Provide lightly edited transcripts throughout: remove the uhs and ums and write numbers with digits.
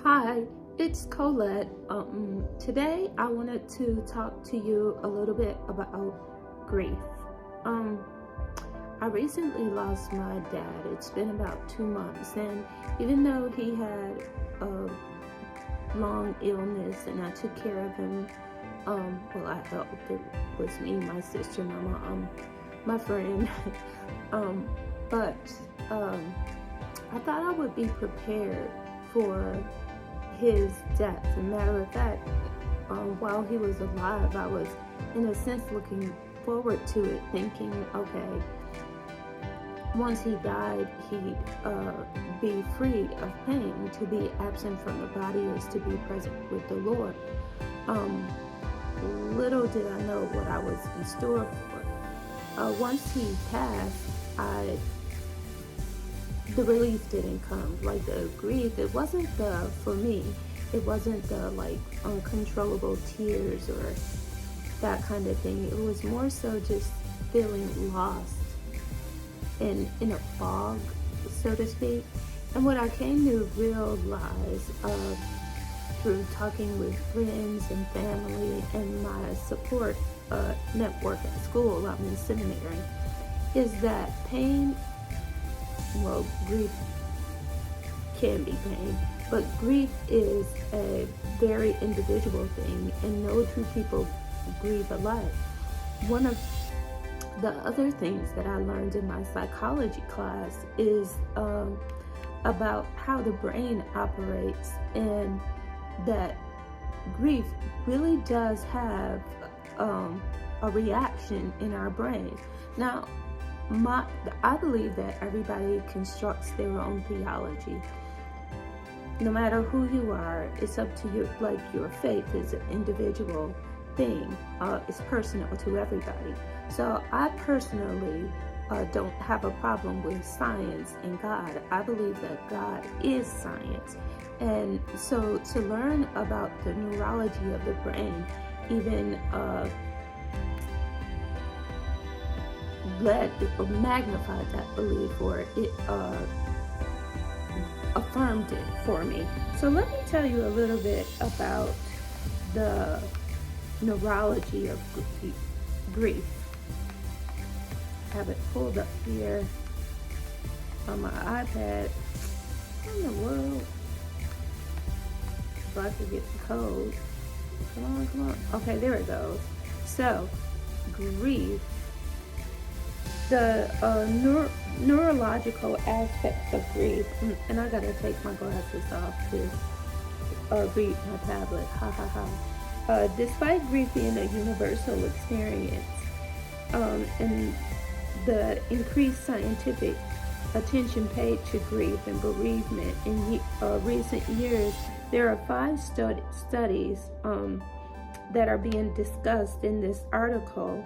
Hi, it's Colette. Today I wanted to talk to you a little bit about grief. Um, I recently lost my dad. It's been about 2 months, and even though he had a long illness and I took care of him, I helped. It was me, my sister, my mom, my friend. um, but I thought I would be prepared for his death. As a matter of fact, while he was alive, I was, in a sense, looking forward to it, thinking, okay, once he died, he'd be free of pain. To be absent from the body is to be present with the Lord. Little did I know what I was in store for. Once he passed, the relief didn't come. Like the grief, it wasn't for me, it wasn't the uncontrollable tears or that kind of thing. It was more so just feeling lost in a fog, so to speak. And what I came to realize through talking with friends and family and my support network at school, I'm in seminary, is that grief can be pain, but grief is a very individual thing, and no two people grieve alike. One of the other things that I learned in my psychology class is about how the brain operates, and that grief really does have a reaction in our brain. Now, I believe that everybody constructs their own theology. No matter who you are, it's up to you. Like, your faith is an individual thing. It's personal to everybody. So I personally don't have a problem with science and God. I believe that God is science. And so to learn about the neurology of the brain, even magnified that belief, or it affirmed it for me. So let me tell you a little bit about the neurology of grief. I have it pulled up here on my iPad. What in the world? If I could get the code. Come on. Okay, there it goes. So, grief, the neurological aspects of grief, and I gotta take my glasses off to read my tablet. Despite grief being a universal experience, and the increased scientific attention paid to grief and bereavement in recent years, there are 5 studies that are being discussed in this article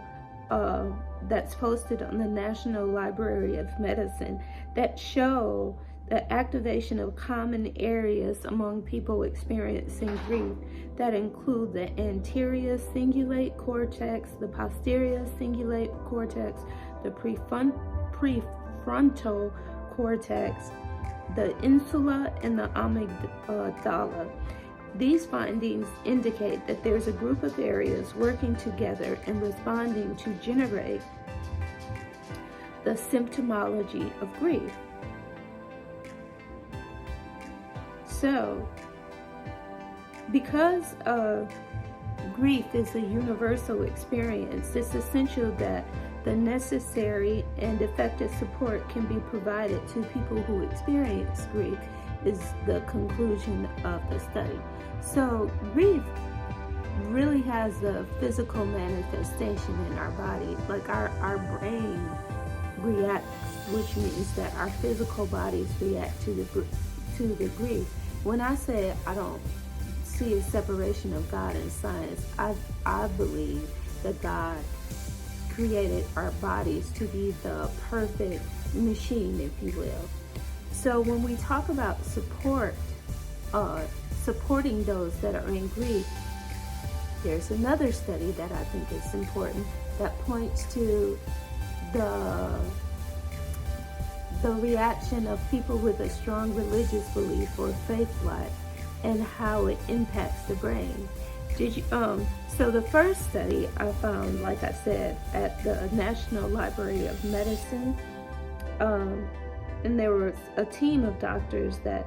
that's posted on the National Library of Medicine that show the activation of common areas among people experiencing grief that include the anterior cingulate cortex, the posterior cingulate cortex, the prefrontal cortex, the insula, and the amygdala. These findings indicate that there's a group of areas working together and responding to generate the symptomology of grief. So, because grief is a universal experience, it's essential that the necessary and effective support can be provided to people who experience grief, is the conclusion of the study. So grief really has a physical manifestation in our body. Like our brain reacts, which means that our physical bodies react to the grief. When I say I don't see a separation of God and science, I believe that God created our bodies to be the perfect machine, if you will. So when we talk about supporting those that are in grief, there's another study that I think is important that points to the reaction of people with a strong religious belief or faith life and how it impacts the brain. So the first study I found, like I said, at the National Library of Medicine, and there was a team of doctors that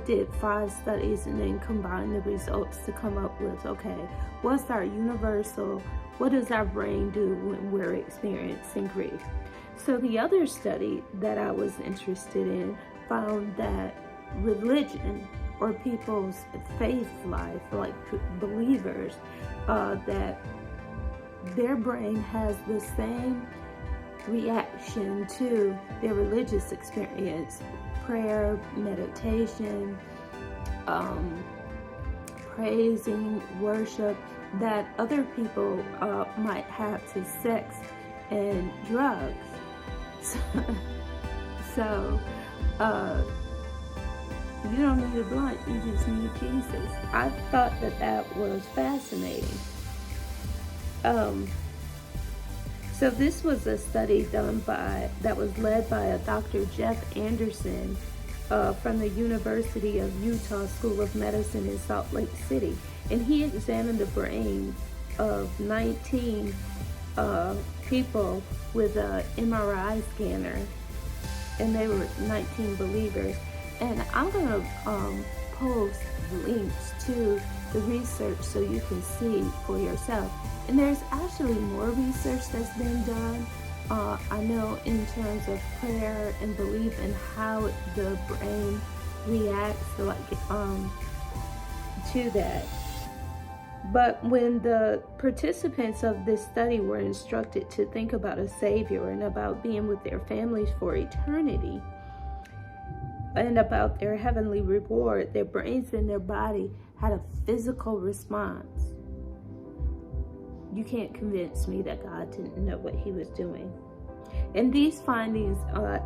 did 5 studies and then combined the results to come up with, okay, what's our universal, what does our brain do when we're experiencing grief? So the other study that I was interested in found that religion, or people's faith life, like believers, that their brain has the same reaction to their religious experience, prayer, meditation, praising, worship, that other people might have to sex and drugs. So, you don't need a blunt, you just need Jesus. I thought that was fascinating. So this was a study that was led by a Dr. Jeff Anderson from the University of Utah School of Medicine in Salt Lake City. And he examined the brain of 19 people with an MRI scanner, and they were 19 believers. And I'm going to post links to the research so you can see for yourself. And there's actually more research that's been done, I know, in terms of prayer and belief and how the brain reacts to that. But when the participants of this study were instructed to think about a Savior and about being with their families for eternity and about their heavenly reward, their brains and their body had a physical response. You can't convince me that God didn't know what he was doing. And these findings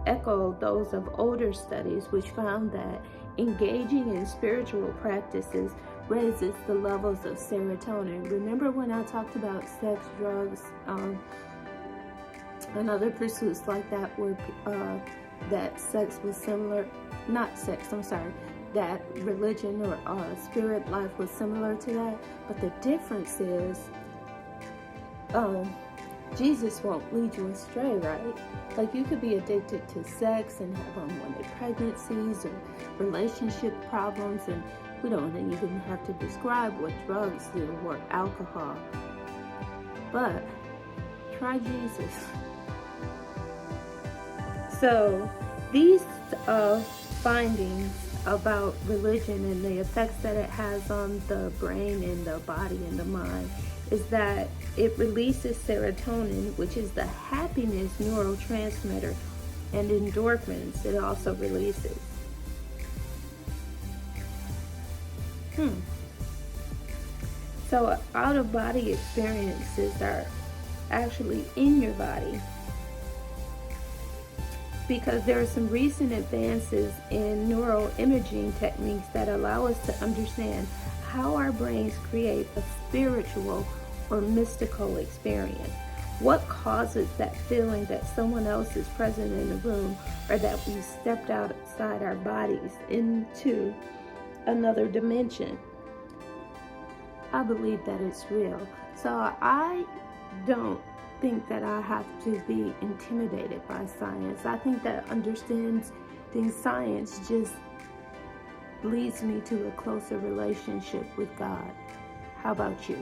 echo those of older studies, which found that engaging in spiritual practices raises the levels of serotonin. Remember when I talked about sex, drugs, and other pursuits like that, where that sex was similar, that religion or spirit life was similar to that, but the difference is Jesus won't lead you astray, right? Like, you could be addicted to sex and have unwanted pregnancies or relationship problems, and we don't even have to describe what drugs do or alcohol. But try Jesus. So these findings about religion and the effects that it has on the brain and the body and the mind is that it releases serotonin, which is the happiness neurotransmitter, and endorphins it also releases. So out-of-body experiences are actually in your body, because there are some recent advances in neuroimaging techniques that allow us to understand how our brains create a spiritual or mystical experience. What causes that feeling that someone else is present in the room, or that we stepped outside our bodies into another dimension? I believe that it's real. So I don't think that I have to be intimidated by science. I think that understanding science just leads me to a closer relationship with God. How about you?